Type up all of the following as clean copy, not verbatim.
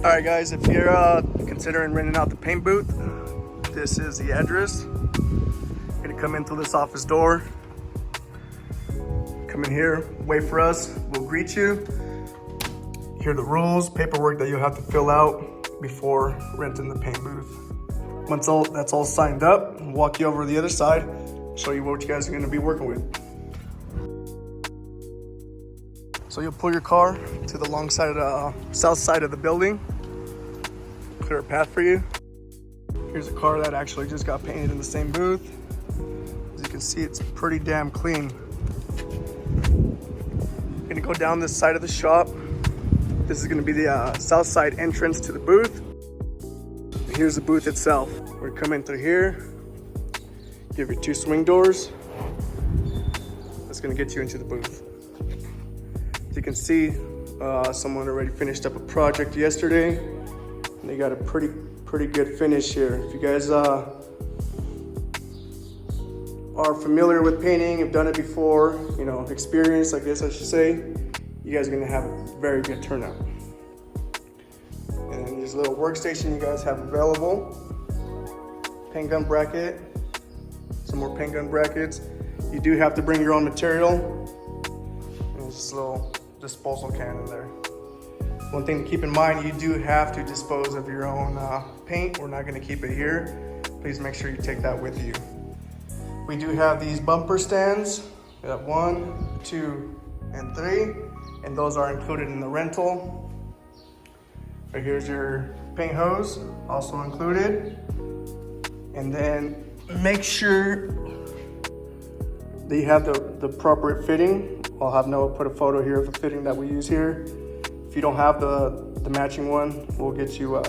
All right, guys, if you're considering renting out the paint booth, this is the address. You're gonna come in through this office door. Come in here, wait for us. We'll greet you. Here are the rules, paperwork that you'll have to fill out before renting the paint booth. Once that's all signed up, we'll walk you over to the other side, show you what you guys are gonna be working with. So you'll pull your car to the long side of the south side of the building. Clear a path for you. Here's a car that actually just got painted in the same booth. As you can see, it's pretty damn clean. Gonna go down this side of the shop. This is gonna be the south side entrance to the booth. And here's the booth itself. We're coming through here. Give you 2 swing doors. That's gonna get you into the booth. As you can see, someone already finished up a project yesterday, and they got a pretty good finish here. If you guys are familiar with painting, have done it before, you know, experienced, I guess I should say, you guys are gonna have a very good turnout. And then there's a little workstation you guys have available. Paint gun bracket, some more paint gun brackets. You do have to bring your own material. And there's this little disposal can in there. One thing to keep in mind, you do have to dispose of your own paint. We're not gonna keep it here. Please make sure you take that with you. We do have these bumper stands. We have 1, 2, and 3, and those are included in the rental. Right here's your paint hose, also included. And then make sure that you have the appropriate fitting. I'll have Noah put a photo here of the fitting that we use here. If you don't have the matching one, we'll get you,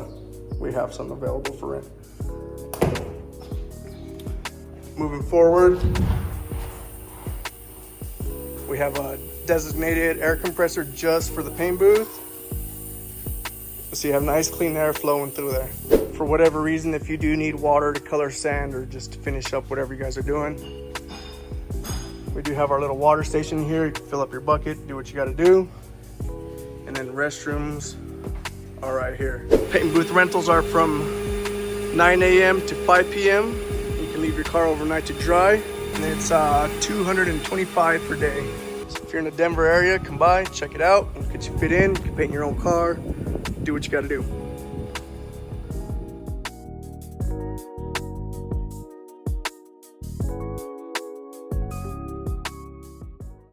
we have some available for rent. Moving forward, we have a designated air compressor just for the paint booth. So you have nice clean air flowing through there. For whatever reason, if you do need water to color sand or just to finish up whatever you guys are doing, we do have our little water station here. You can fill up your bucket, do what you gotta do. And then restrooms are right here. Paint booth rentals are from 9 a.m. to 5 p.m. You can leave your car overnight to dry, and it's $225 per day. So if you're in the Denver area, come by, check it out. We'll get you fit in, you can paint your own car, do what you gotta do.